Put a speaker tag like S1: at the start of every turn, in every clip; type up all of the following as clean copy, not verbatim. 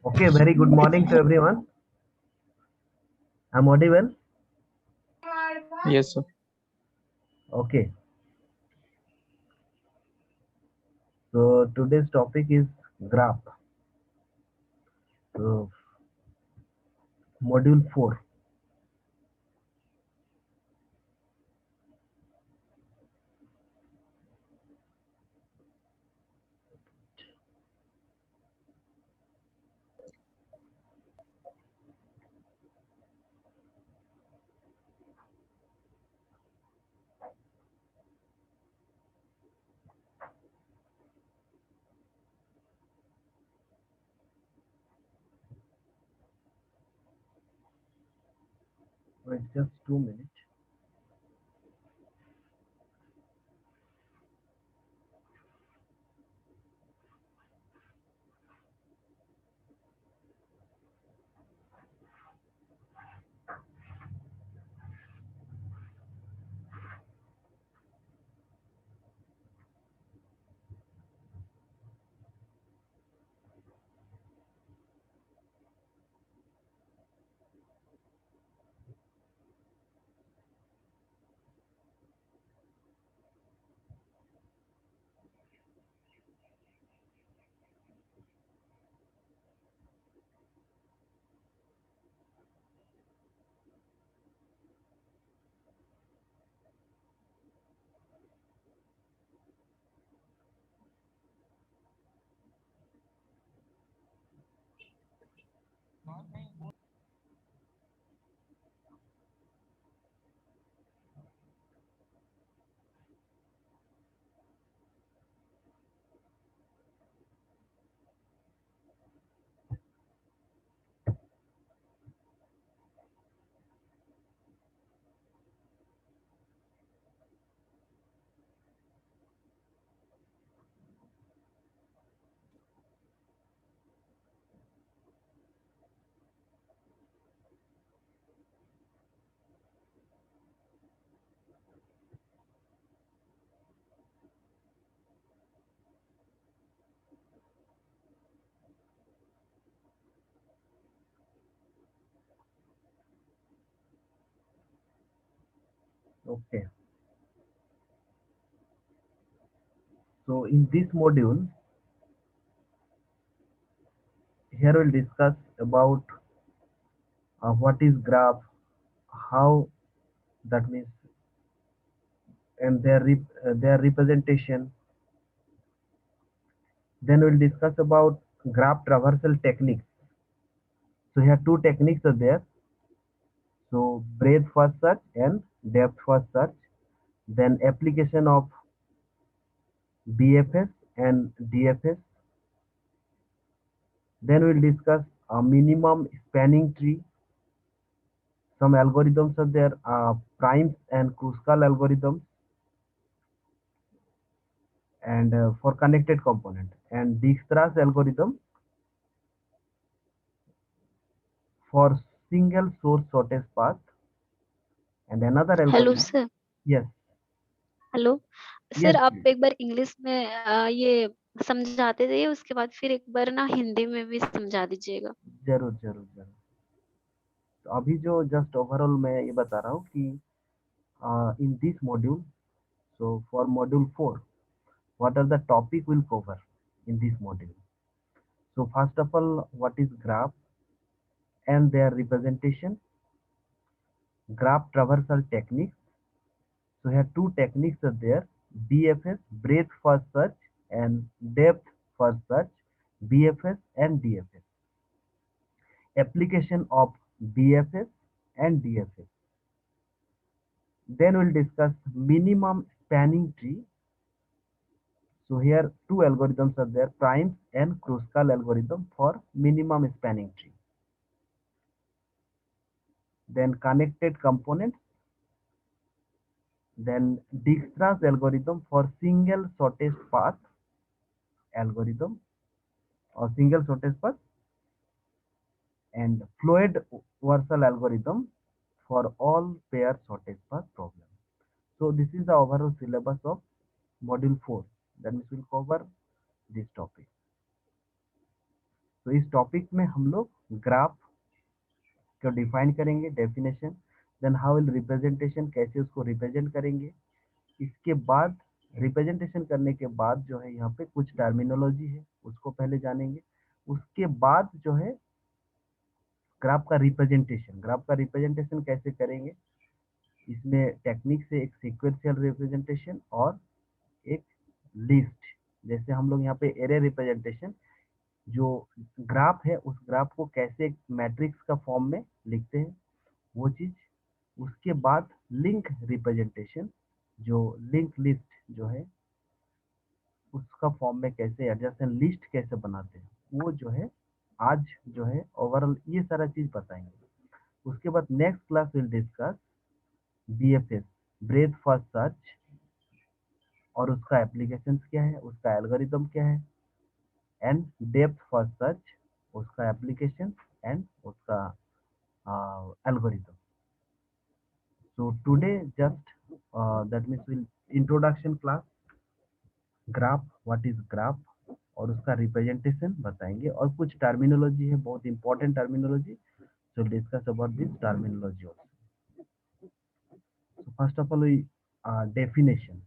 S1: Okay, very good morning to everyone. I'm audible.
S2: Yes, sir.
S1: Okay, so today's topic is graph. So module 4. Wait just 2 minutes. Okay. So in this module, here we'll discuss about what is graph, how that means, and their representation. Then we'll discuss about graph traversal techniques. So here two techniques are there. So breadth first search and depth first search. Then application of BFS and DFS. Then we'll discuss a minimum spanning tree. Some algorithms are there, Primes and Kruskal algorithms, and for connected component, and Dijkstra's algorithm for single source shortest path, and another
S3: hello
S1: algorithm.
S3: Sir.
S1: Yes,
S3: hello
S1: yes,
S3: sir, आप
S1: please.
S3: एक बार English में ये समझाते जाइए, उसके बाद फिर एक बार ना हिंदी में भी समझा दीजिएगा।
S1: जरूर जरूर जरूर। तो अभी जो जस्ट ओवरऑल मैं ये बता रहा हूँ कि in this module, so for module 4, what are the topic we'll cover in this module? So first of all, what is graph and their representation, graph traversal techniques. So here two techniques are there, BFS, breadth first search, and depth first search, BFS and DFS. Application of BFS and DFS. Then we'll discuss minimum spanning tree. So here two algorithms are there, Primes and Kruskal algorithm for minimum spanning tree. Then connected components. Then Dijkstra's algorithm for single shortest path algorithm or single shortest path, and Floyd Warshall algorithm for all pair shortest path problem. So this is the overall syllabus of module 4. That means we'll cover this topic. तो इस topic में हम लोग graph को define करेंगे, definition, then how will representation, कैसे उसको represent करेंगे। इसके बाद रिप्रेजेंटेशन करने के बाद जो है यहाँ पे कुछ टर्मिनोलॉजी है उसको पहले जानेंगे। उसके बाद जो है ग्राफ का रिप्रेजेंटेशन कैसे करेंगे, इसमें टेक्निक से एक सीक्वेंशियल रिप्रेजेंटेशन और एक लिस्ट। जैसे हम लोग यहाँ पे एरे रिप्रेजेंटेशन, जो ग्राफ है उस ग्राफ को कैसे मैट्रिक्स का फॉर्म में लिखते हैं वो चीज। उसके बाद लिंक रिप्रेजेंटेशन, जो लिंक लिस्ट जो है उसका फॉर्म में कैसे, एडजसेंट लिस्ट कैसे बनाते हैं, वो जो है आज जो है ओवरऑल ये सारा चीज बताएंगे। उसके बाद next class will discuss BFS, breath first search, और उसका एप्लीकेशन क्या है, उसका एल्गोरिदम क्या है, एंड डेप्थ फर्स्ट सर्च, उसका एप्लीकेशन एंड उसका algorithm. So today just that means we'll introduction class, graph, what is graph, और उसका रिप्रेजेंटेशन बताएंगे, और कुछ टर्मिनोलॉजी है, बहुत important terminology, so discuss about this terminology also. So first of all, we definition.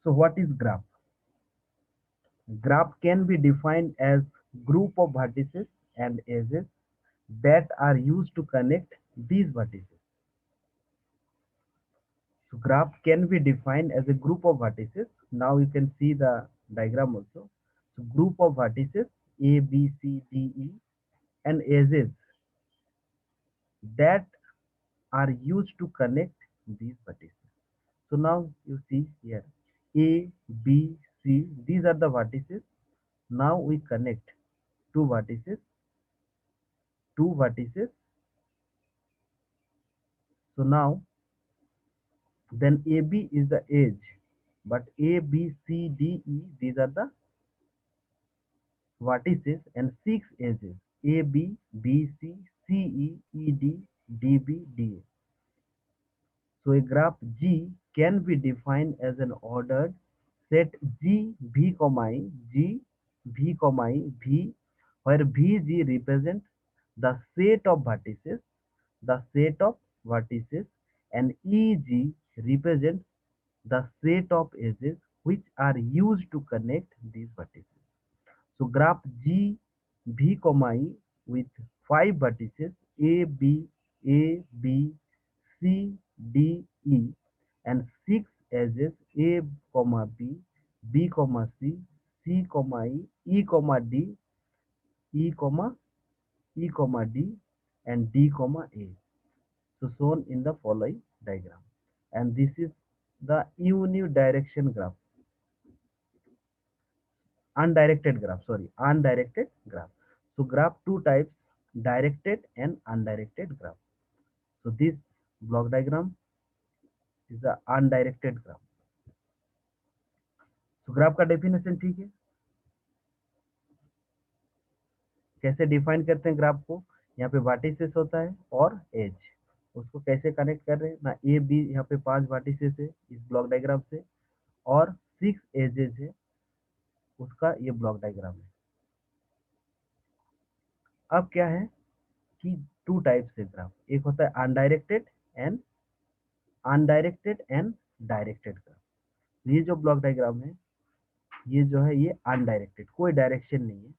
S1: So what is graph? Graph can be defined as group of vertices and edges that are used to connect these vertices. So graph can be defined as a group of vertices. Now you can see the diagram also. So group of vertices A, B, C, D, E, and edges that are used to connect these vertices. So now you see here A, B, C, these are the vertices. Now we connect two vertices, two vertices. So now then AB is the edge, but A, B, C, D, E, these are the vertices and six edges, A, B, B, C, C, E, E, D, D, B, D, A. So a graph G can be defined as an ordered set G, V, I, G, V, I, V, where VG represents the set of vertices and EG represents the set of edges which are used to connect these vertices. So graph GB, E with 5 vertices A, B, C, D, E and 6 edges A, B, B, C, C, E, D, E, E, D and D, A. So shown in the following diagram. And this is the unidirection graph. Undirected graph, sorry, undirected graph. So graph two types, directed and undirected graph. So this block diagram is the undirected graph. तो graph का definition ठीक है, कैसे define करते हैं graph को? यहाँ पे वर्टिसेस होता है और एज, उसको कैसे कनेक्ट कर रहे हैं ना, ए बी यहाँ पे 5 वर्टिसेस है इस ब्लॉक डायग्राम से और 6 एजेस है उसका, ये ब्लॉक डायग्राम है। अब क्या है कि टू टाइप्स है ग्राफ, एक होता है अनडायरेक्टेड एंड डायरेक्टेड ग्राफ। ये जो ब्लॉक डायग्राम है ये जो है ये अनडायरेक्टेड, कोई डायरेक्शन नहीं है,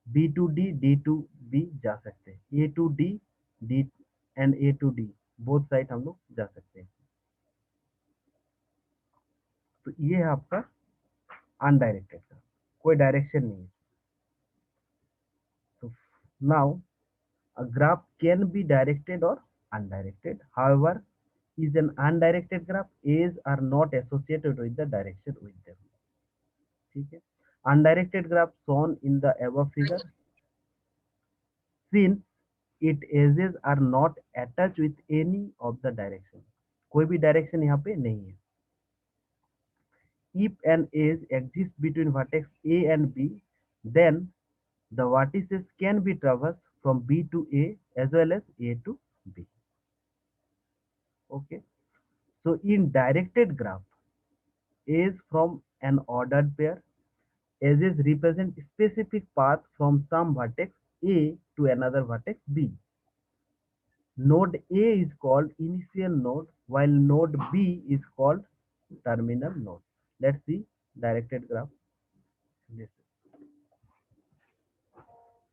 S1: B to D to B जा सकते हैं, A to D and A to D both side हम लोग जा सकते हैं। तो ये है आपका अनडायरेक्टेड का, कोई डायरेक्शन नहीं है। तो now a graph can be directed or undirected, however is an undirected graph edges are not associated with the direction with them, ठीक है। undirected graph shown in the above figure, since its edges are not attached with any of the direction, कोई भी direction यहाँ पे नहीं है। if an edge exists between vertex A and B, then the vertices can be traversed from B to A as well as A to B. Okay. So in directed graph, edge from an ordered pair, edges represent specific path from some vertex A to another vertex B. Node A is called initial node while node B is called terminal node. Let's see directed graph. This.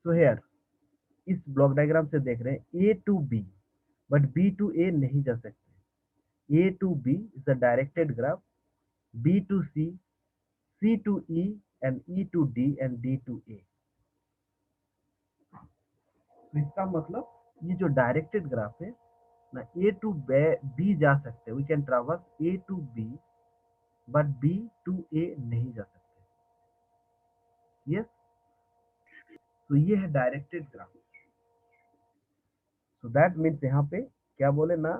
S1: So here इस block diagram से देख रहे हैं A to B, but B to A नहीं जा सकते। A to B is a directed graph, B to C, C to E and E to D and D to A. तो इसका मतलब ये जो डायरेक्टेड ग्राफ है ना, A to B जा सकते हैं, we can traverse A to B but B to A नहीं जा सकते। यस, तो ये है directed graph. So that means यहाँ पे क्या बोले ना,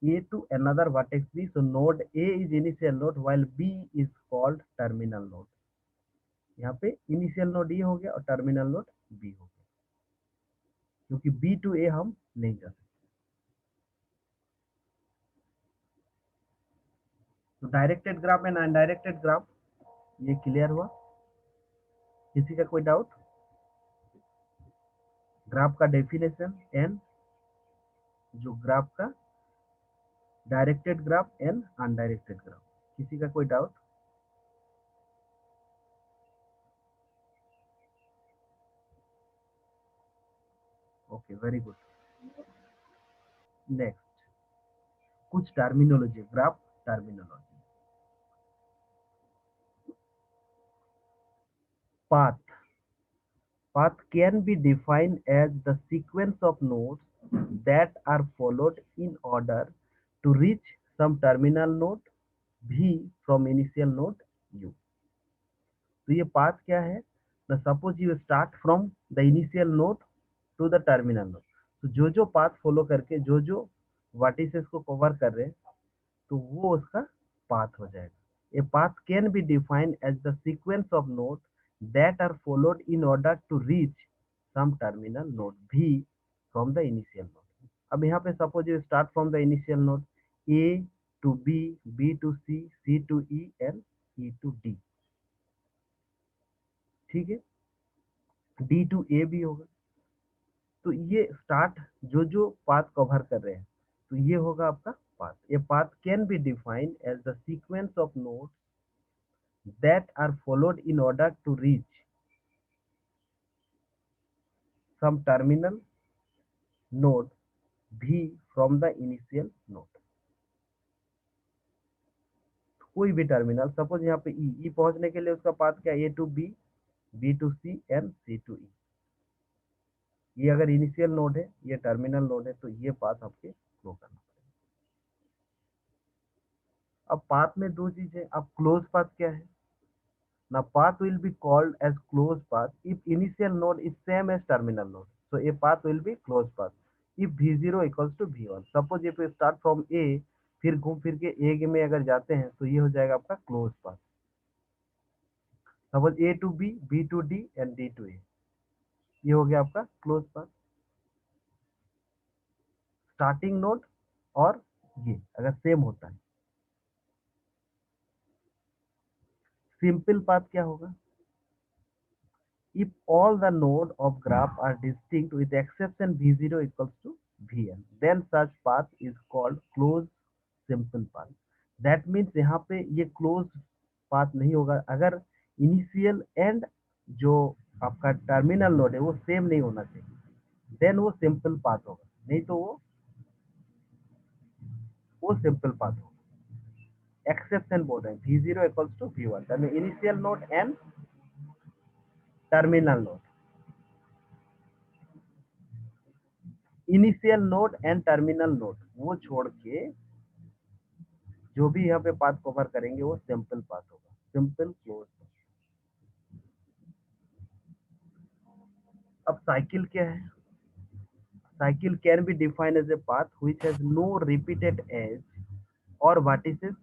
S1: A to another vertex B, so node A is initial node while B is called terminal node. यहाँ पे इनिशियल नोड ये हो गया और टर्मिनल नोड B हो गया, क्योंकि B to A हम नहीं जा सकते। तो directed graph and undirected graph ये क्लियर हुआ? किसी का कोई डाउट? ग्राफ का डेफिनेशन एंड जो ग्राफ का directed graph and undirected graph, किसी का कोई doubt? Okay, very good. Next कुछ terminology, graph terminology. Path, path can be defined as the sequence of nodes that are followed in order to reach some terminal node V from initial node U. तो ये path क्या है ना, suppose you start from the initial node to the terminal node, तो जो जो path follow करके जो जो vertices को cover कर रहे हैं तो वो उसका path हो जाएगा। A path can be defined as the sequence of nodes that are followed in order to reach some terminal node V from the initial node. अब यहाँ पे suppose you start from the initial node A to B, B to C, C to E and E to D, ठीक है, D to A भी होगा। तो ये start जो जो पाथ कवर कर रहे हैं तो ये होगा आपका path. A path can be defined as the sequence of nodes that are followed in order to reach some terminal node V from the initial node। कोई भी टर्मिनल, सपोज यहाँ पे ई पहुंचने के लिए उसका पाथ क्या, A to B, B to C and C to E. ये अगर इनिशियल नोड है, ये टर्मिनल नोड है, तो ये पाथ आपके फ्लो करना पड़ेगा। अब पाथ में दो चीजें, अब क्लोज पाथ क्या है ना, path will be called as closed path if initial node is same as terminal node, so a path will be closed path if v0 equals to v1। suppose if you start from a, फिर घूम फिर के a में अगर जाते हैं तो ये हो जाएगा आपका close path. Suppose a to b, b to d and d to a, ये हो गया आपका क्लोज पाथ। स्टार्टिंग नोड और ये अगर सेम होता है। सिंपल पाथ क्या होगा, if all the node of graph are distinct with exception v0 equals to vn, then such path is called closed simple path। that means यहाँ पे ये closed path नहीं होगा अगर initial and जो आपका टर्मिनल नोड है वो सेम नहीं होना चाहिए, देन वो सिंपल पाथ होगा, नहीं तो वो सिंपल पाथ होगा। एक्सेप्शन बोल रहे हैं v0 equals to v1, that mean initial node and terminal node, initial node and terminal node वो छोड़ के जो भी यहाँ पे पाथ कवर करेंगे वो सिंपल पाथ होगा, सिंपल क्लोज। अब साइकिल क्या है, cycle can be defined as a path which has no repeated edge और vertices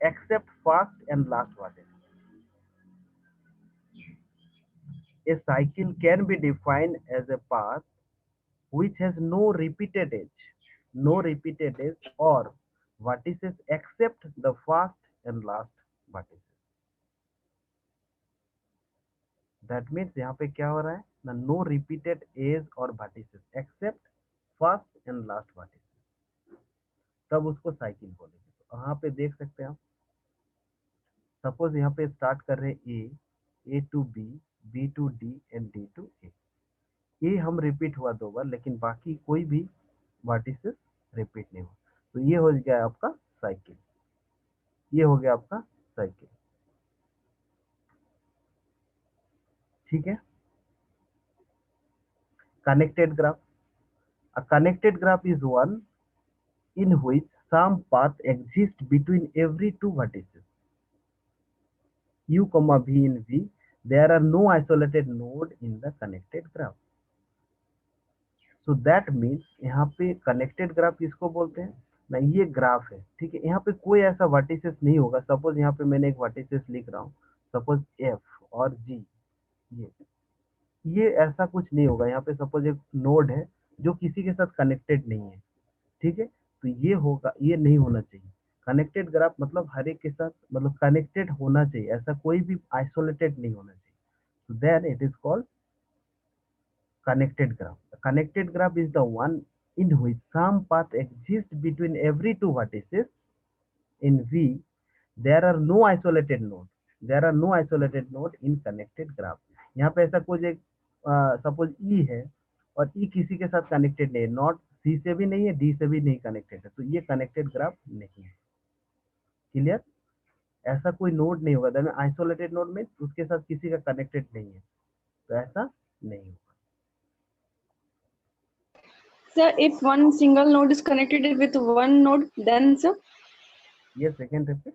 S1: except first and last vertex. A cycle can be defined as a path which has no repeated edge और vertices except the first and last vertices। that means यहाँ पे क्या हो रहा है ना, no repeated edge और vertices except first and last vertices, तब उसको साइकिल बोलेंगे। तो यहाँ पे देख सकते हैं आप, सपोज यहाँ पे स्टार्ट कर रहे हैं A to B, B to D and D to A हम रिपीट हुआ 2 बार, लेकिन बाकी कोई भी वर्टिसेस रिपीट नहीं हुआ, तो ये हो गया आपका साइकिल, ये हो गया आपका साइकिल। ठीक है। Connected graph, a connected graph is one in which some path exists between every two vertices u comma v in v, there are no isolated node in the connected graph। so that means यहाँ पे connected graph किसको बोलते हैं ना, ये graph है, ठीक है, यहाँ पे कोई ऐसा वर्टिसेस नहीं होगा। सपोज यहाँ पे मैंने एक वर्टिसेस लिख रहा हूँ, सपोज f और g, ये ऐसा कुछ नहीं होगा। यहाँ पे सपोज एक नोड है जो किसी के साथ कनेक्टेड नहीं है, ठीक है, तो ये होगा, ये नहीं होना चाहिए। कनेक्टेड ग्राफ मतलब हर एक के साथ मतलब कनेक्टेड होना चाहिए, ऐसा कोई भी आइसोलेटेड नहीं होना चाहिए, so then it is called connected graph। A connected graph is the one in which some path exists between every two vertices in V, there are no isolated node, there are no isolated node in connected graph। यहाँ पे ऐसा कुछ एक suppose E है और ई किसी के साथ कनेक्टेड नहीं है, नॉट सी से भी नहीं है, डी से भी नहीं कनेक्टेड है, तो ये कनेक्टेड ग्राफ नहीं है। क्लियर, ऐसा कोई नोड नहीं होगा, आइसोलेटेड नोड में उसके साथ किसी का कनेक्टेड नहीं है, तो ऐसा नहीं होगा।
S2: Sir, if one single node is connected with one node, then sir?
S1: Yes, second repeat।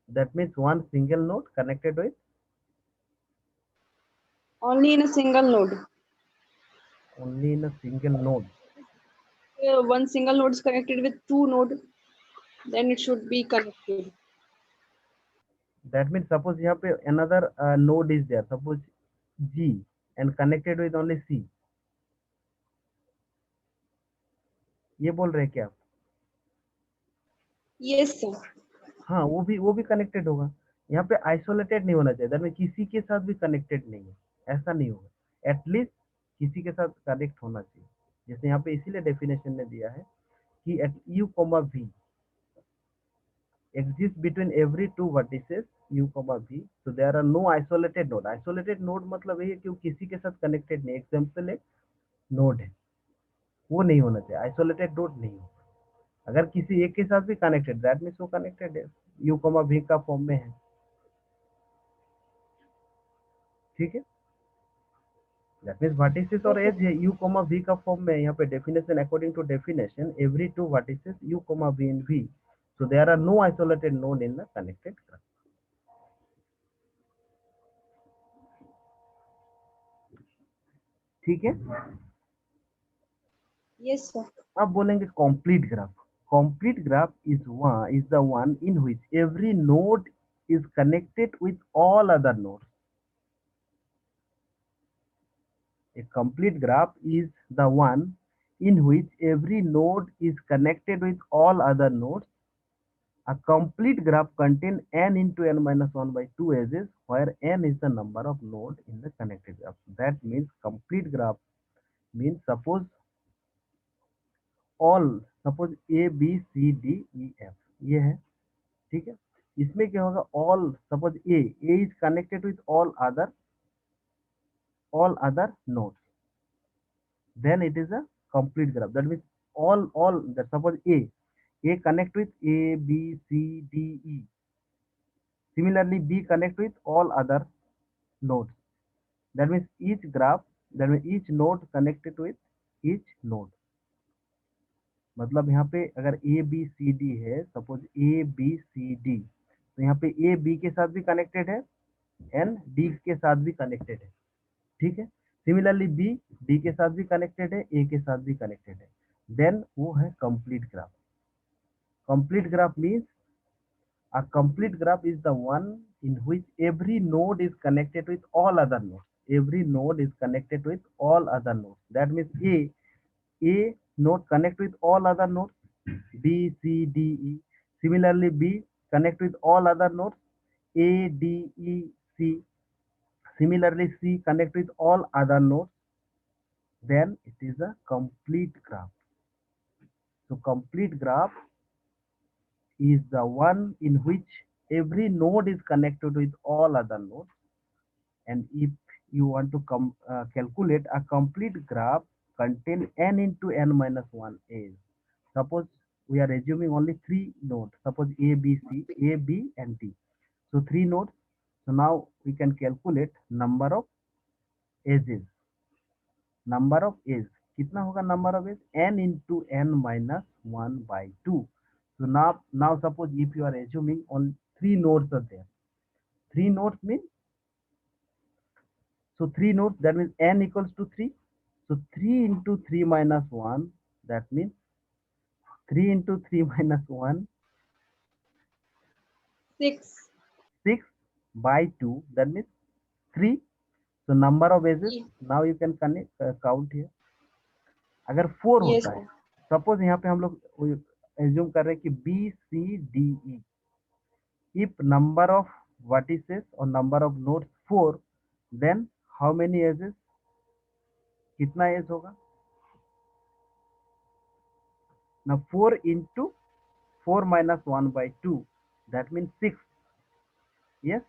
S1: That means one single node connected with
S2: Only in a single node.
S1: only in a single node।
S2: One single node is connected with two nodes, then it should be connected.
S1: That means suppose यहाँ पे another node is there, suppose G and connected with only C, ये बोल रहे हैं क्या आप?
S2: Yes sir।
S1: हाँ, वो भी कनेक्टेड होगा। यहाँ पे आइसोलेटेड नहीं होना चाहिए, दैट किसी के साथ भी कनेक्टेड नहीं है, ऐसा नहीं होगा, एटलीस्ट किसी के साथ कनेक्ट होना चाहिए, जैसे यहाँ पे इसीलिए डेफिनेशन में दिया है कि eight u, v exists between every two vertices u, v, so there are no isolated node. Isolated node मतलब ये है कि वो किसी के साथ कनेक्टेड नहीं, एग्जाम्पल एक नोड है, वो नहीं होना चाहिए, आइसोलेटेड नोड नहीं हो। अगर किसी एक के साथ भी कनेक्टेड, दैट मीन्स वो कनेक्टेड है, u, v का फॉर्म में है, ठीक है। दैट मीन्स वर्टिसेस और
S2: Okay.
S1: एज है u, v का फॉर्म में। यहाँ पे definition, according to definition, every two vertices u, v in v, so there are no isolated node in the connected graph। ठीक है।
S2: Yes, sir.
S1: अब बोलेंगे complete graph. Complete graph is the one in which every node is connected with all other nodes. A complete graph is the one in which every node is connected with all other nodes. A complete graph contains n into n minus 1 by 2 edges, where n is the number of nodes in the connected graph. That means complete graph means suppose A B C D E F ये है, ठीक है। इसमें क्या होगा, all, suppose A is connected with all other nodes, then it is a complete graph। That means all that, suppose a connect with a b c d e, similarly b connect with all other nodes, that means each node connected with each node। मतलब यहाँ पे अगर A B C D है, suppose A B C D, तो यहाँ पे A B के साथ भी कनेक्टेड है, एन डी के साथ भी कनेक्टेड है, ठीक है। सिमिलरली बी डी के साथ भी कनेक्टेड है, ए के साथ भी कनेक्टेड है, देन वो है complete graph. Complete graph means a complete graph is the one in which every node is connected with all other nodes. Every node is connected with all other nodes. That means a node connect with all other nodes, b c d e. Similarly b connect with all other nodes, a d e c. Similarly c connect with all other nodes, then it is a complete graph। So complete graph is the one in which every node is connected with all other nodes. And if you want to calculate a complete graph contain n into n minus 1 edge, suppose we are assuming only three nodes, suppose a b c, a b and d, so three nodes। So now we can calculate number of edges। Number of edge कितना होगा, number of edge n into n minus 1 by 2। So now suppose if you are assuming on three nodes are there, three nodes mean, so three nodes, that means n equals to 3, so 3 into 3 minus 1, that means 3 into 3 minus 1,
S2: 6.
S1: 6 by 2, that means 3। so number of edges, now you can count here। अगर 4
S2: Yes,
S1: होता है,
S2: sir.
S1: Suppose यहाँ पे हम लोग assume कर रहे हैं कि B C D E, if number of vertices or number of nodes 4, then how many edges, कितना एज होगा ना, 4 into 4 minus 1 by 2, that means 6। yes,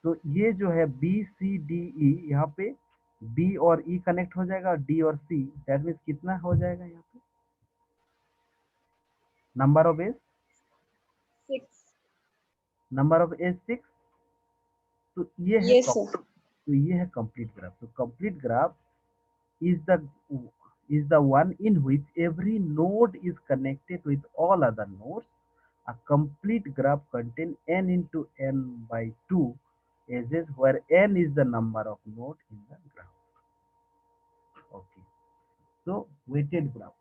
S1: तो ये जो है बी सी डी ई, यहाँ पे बी और ई कनेक्ट हो जाएगा, डी और सी, दैट मीन्स कितना हो जाएगा यहाँ पे, number of edge
S2: 6.
S1: Number of edge 6। तो ये है
S2: Yes, sir.
S1: तो ये है कंप्लीट ग्राफ। तो complete graph is the one in which every node is connected with all other nodes। A complete graph contains n into n by 2 edges, where n is the number of nodes in the graph। Okay, so weighted graph।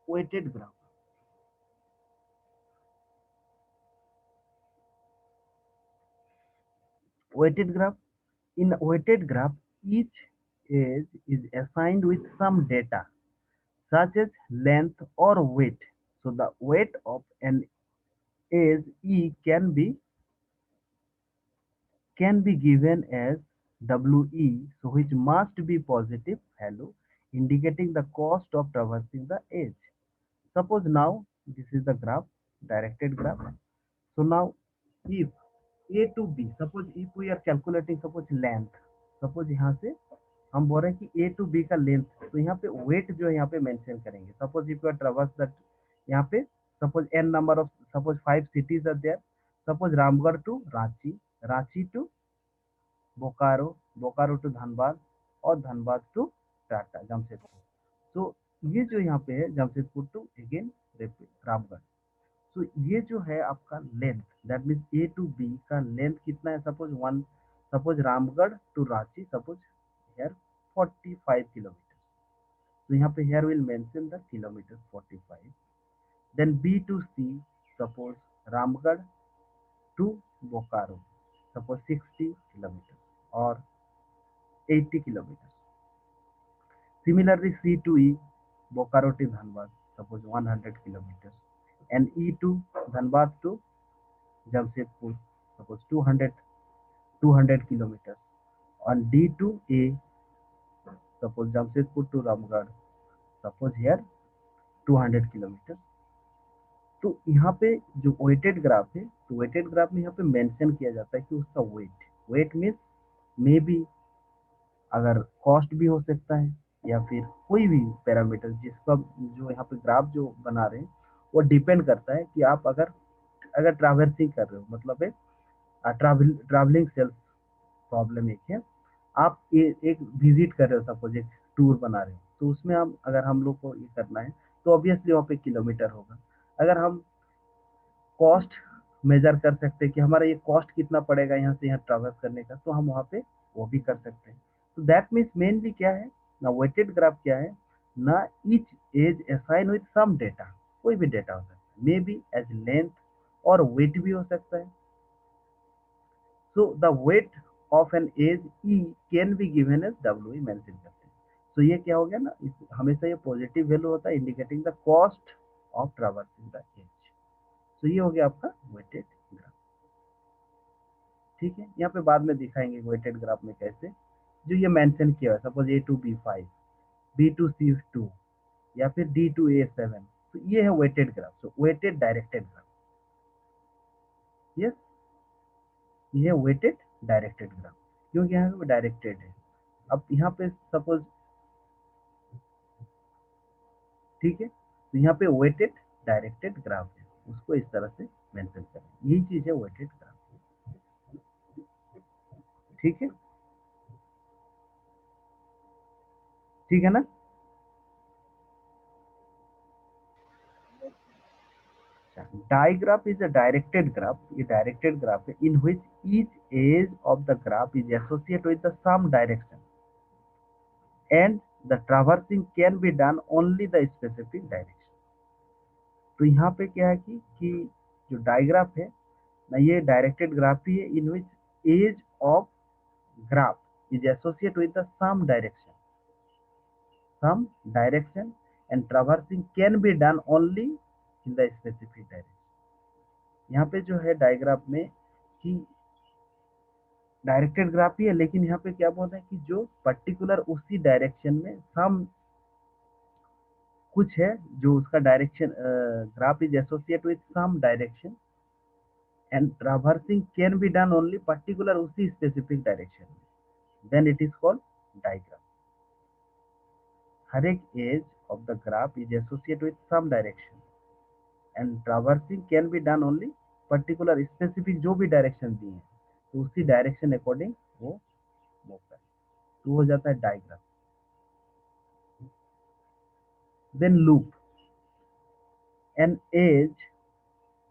S1: weighted graph weighted graph in weighted graph, each edge is assigned with some data such as length or weight। So the weight of an edge E can be can be given as WE, so which must be positive value indicating the cost of traversing the edge. Suppose now this is the graph, directed graph. So now if A to B, suppose if we are calculating suppose length, suppose यहाँ से हम बोल रहे हैं कि A to B का length, तो यहाँ पे वेट जो है यहाँ पे मेंशन करेंगे. Suppose if you are traverse that, यहाँ पे suppose n number of suppose 5 cities are there. Suppose Ramgarh to Ranchi, Ranchi to Bokaro, Bokaro to Dhanbad, और धनबाद टू टाटा जमशेदपुर. तो ये जो यहाँ पे है जमशेदपुर टू अगेन रामगढ़. तो ये जो है आपका length, that means A to B का लेंथ कितना है. Suppose one, suppose Ramgarh to Ranchi, suppose here 45 kilometre. तो यहाँ पे here will mention the kilometre 45. Then B to C, suppose Ramgarh to Bokaro, suppose 60 kilometre और 80 kilometre. Similarly, C to E, Bokaro to Dhanbad, suppose 100 kilometers, and E to Dhanbad to Jamshedpur, suppose 200 kilometers, and D to A, suppose Jamshedpur to Ramgarh, suppose here 200 kilometers. तो यहाँ पे जो weighted graph है, तो weighted graph में यहाँ पे mention किया जाता है कि उसका वेट मीन्स मे बी अगर कॉस्ट भी हो सकता है या फिर कोई भी पैरामीटर जिसका जो यहाँ पे ग्राफ जो बना रहे हैं वो डिपेंड करता है कि आप अगर ट्रैवर्सिंग कर रहे हो, मतलब ट्रैवलिंग सेल्स प्रॉब्लम एक है. आप एक विजिट कर रहे हो, सपोज एक टूर बना रहे हो, तो उसमें अगर हम लोग को ये करना है तो ऑब्वियसली वहाँ पे किलोमीटर होगा. अगर हम कॉस्ट मेजर कर सकते हैं कि हमारा ये कॉस्ट कितना पड़ेगा यहाँ से यहाँ ट्रैवर्स करने का, तो हम वहाँ पे वो भी कर सकते हैं. तो दैट मीन्स मेनली क्या है ना, वेटेड ग्राफ क्या है ना, each edge assign with some data, कोई भी डेटा हो सकता है, मे बी एज लेंथ और वेट भी हो सकता है. So the weight of an edge E can be given as W mention करते हैं. तो ये क्या हो गया ना, हमेशा ये पॉजिटिव वैल्यू होता है indicating the cost of traversing the edge. तो ये हो गया आपका वेटेड ग्राफ. ठीक है, यहाँ पे बाद में दिखाएंगे वेटेड ग्राफ में कैसे जो ये मेंशन किया है, suppose A to B 5, B to C 2 या फिर D to A 7. तो ये है वेटेड ग्राफ. तो वेटेड डायरेक्टेड ग्राफ, यस, ये है वेटेड डायरेक्टेड ग्राफ क्योंकि यहाँ पे डायरेक्टेड है. अब यहाँ पे सपोज, ठीक है, तो यहाँ पे वेटेड डायरेक्टेड ग्राफ है, उसको इस तरह से मेंशन करें. यही चीज है वेटेड ग्राफ. ठीक है, ठीक है ना. Digraph is a directed graph. ये directed graph है in which each edge of the graph is associated with the some direction and the traversing can be done only the specific direction. तो यहाँ पे क्या है कि जो डायग्राफ है ना, ये डायरेक्टेड ग्राफ ही है in which edge of graph is associated with the some direction and traversing can be done only in the specific direction. यहाँ पे जो है डायग्राफ में कि डायरेक्टेड ग्राफ ही है, लेकिन यहाँ पे क्या बोल रहे हैं कि जो पर्टिकुलर उसी डायरेक्शन में सम कुछ है, जो उसका direction graph is associate with some direction and traversing can be done only particular उसी स्पेसिफिक डायरेक्शन में, then it is called digraph. हर एक edge of the graph is associate with some direction and traversing can be done only particular specific जो भी direction दिए हैं, तो उसी डायरेक्शन अकॉर्डिंग वो मूव करे, तो हो जाता है digraph. Then loop, an edge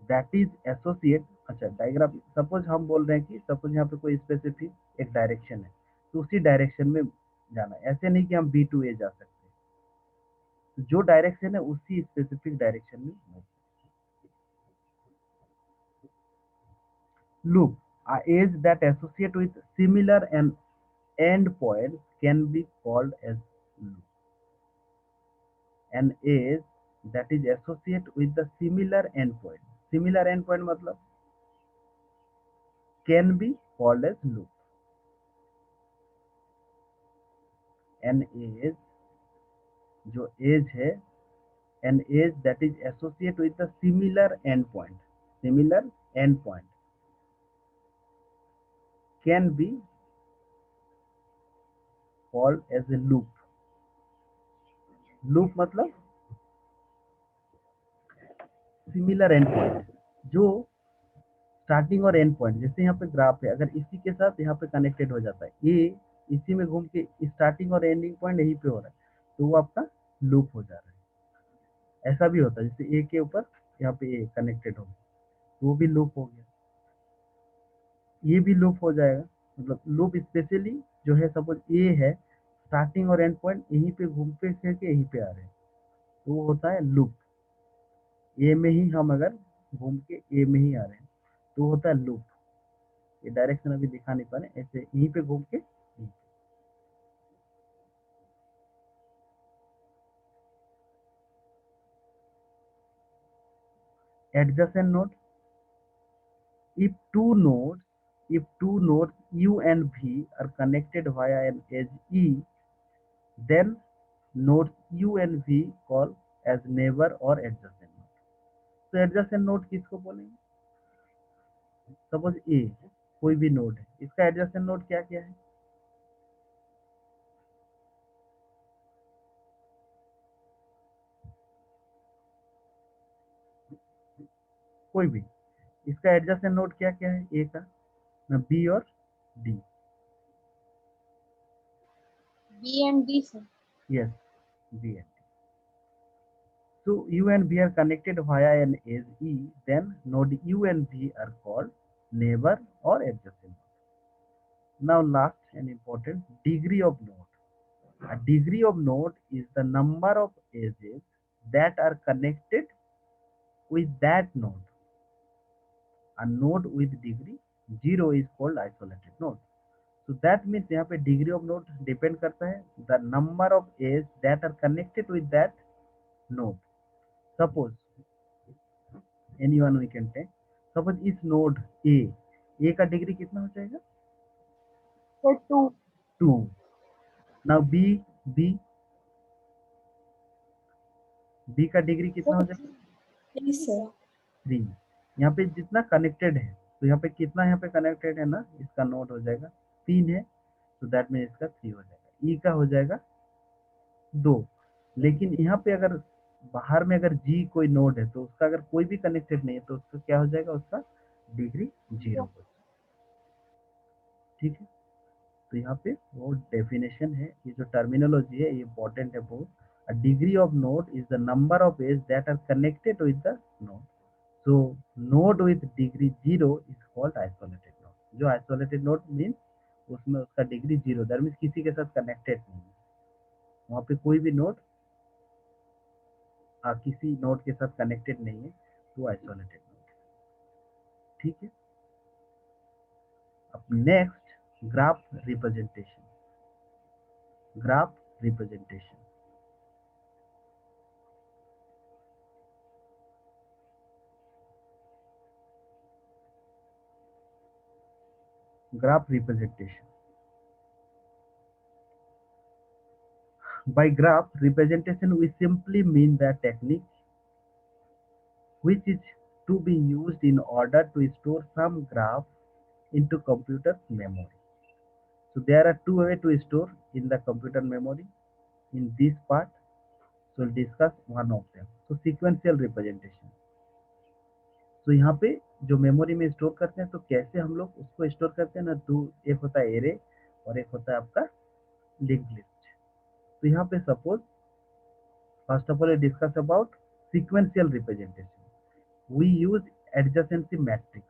S1: that is associate. अच्छा, डायग्राफ सपोज हम बोल रहे हैं कि सपोज यहाँ पे कोई स्पेसिफिक एक डायरेक्शन है, तो उसी डायरेक्शन में जाना है. ऐसे नहीं कि हम बी टू ए जा सकते, तो जो डायरेक्शन है उसी स्पेसिफिक डायरेक्शन में move. Loop, a edge that associate with similar and end points can be called as loop. An edge that is associate with the similar end point. Similar end point मतलब can be called as loop. An edge, जो edge है, an edge that is associated with the similar endpoint can be called as a loop. Loop मतलब similar endpoint, जो starting और and point, जैसे यहाँ पे graph है, अगर इसी के साथ यहाँ पे कनेक्टेड हो जाता है, ये इसी में घूम के स्टार्टिंग और एंडिंग पॉइंट यहीं पे हो रहा है, तो वो आपका लूप हो जा रहा है। ऐसा भी होता है, जैसे ए के ऊपर यहाँ पे ए कनेक्टेड हो, तो वो भी लूप हो गया, ये भी लूप हो जाएगा। मतलब लूप स्पेशली जो है, सपोज ए है, स्टार्टिंग और एंड पॉइंट यहीं पे घूमते फिर के यहीं पे आ रहे हैं, तो वो होता है लूप। ए में ही हम अगर घूम के ए में ही आ रहे हैं तो होता है लूप। ये डायरेक्शन अभी दिखा नहीं पा रहे, ऐसे यहीं पे घूम के adjacent node. If two nodes U and V are connected via an edge E, then nodes U and V call as neighbor or adjacent node. तो adjacent node किसको बोलेंगे? सपोज A कोई भी नोड है, इसका adjacent node क्या क्या है? कोई भी, इसका adjacent node क्या क्या है A का? ना B और D.
S2: B and D, sir.
S1: Yes, B and D. So U and V are connected via an edge E, then node U and V are called neighbor or adjacent. Now last and important, degree of node. A degree of node is the number of edges that are connected with that node. A node with degree 0 is called isolated node. So that means यहाँ पे degree of node depend करता है the number of edges that are connected with that node. Suppose anyone we can take. Suppose इस node A का degree कितना हो जाएगा?
S2: For 2.
S1: 2. Now B का डिग्री कितना हो जाएगा?
S2: 3, sir.
S1: 3. यहाँ पे जितना कनेक्टेड है, तो यहाँ पे कितना यहाँ पे कनेक्टेड है ना, इसका नोड हो जाएगा 3 है, तो दैट में इसका 3 हो जाएगा। ई का हो जाएगा 2। लेकिन यहाँ पे अगर बाहर में अगर जी कोई नोड है, तो उसका अगर कोई भी कनेक्टेड नहीं है, तो उसका क्या हो जाएगा? उसका डिग्री 0 हो जाएगा। ठीक है, तो यहाँ पे वो डेफिनेशन है, ये जो टर्मिनोलॉजी है ये इंपॉर्टेंट है बहुत। A degree of node is the number of edges that are connected with the node. So node with degree 0 is called isolated node. जो isolated node means उसमें उसका डिग्री 0, दैट मीन्स किसी के साथ कनेक्टेड नहीं है, वहाँ पे कोई भी नोड किसी नोड के साथ कनेक्टेड नहीं है, तो आइसोलेटेड नोड। ठीक है, अब next graph representation. Graph representation, graph representation. By graph representation, we simply mean the technique which is to be used in order to store some graph into computer memory. So there are two ways to store in the computer memory. In this part, so we'll discuss one of them. So sequential representation. तो यहाँ पे जो memory में store करते हैं, तो कैसे हम लोग उसको स्टोर करते हैं ना, तो एक होता है एरे और एक होता है आपका लिंक लिस्ट। तो यहाँ पे suppose first of all discuss about sequential representation. We use adjacency matrix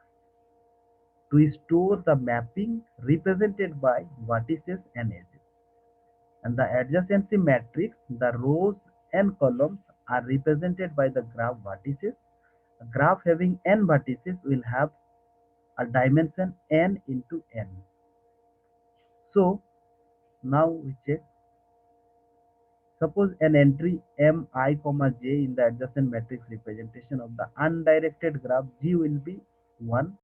S1: to store the mapping represented by vertices and edges. And the adjacency matrix, the rows and columns are represented by the graph vertices. A graph having n vertices will have a dimension n into n. So now we check. Suppose an entry mi, j in the adjacent matrix representation of the undirected graph G will be 1,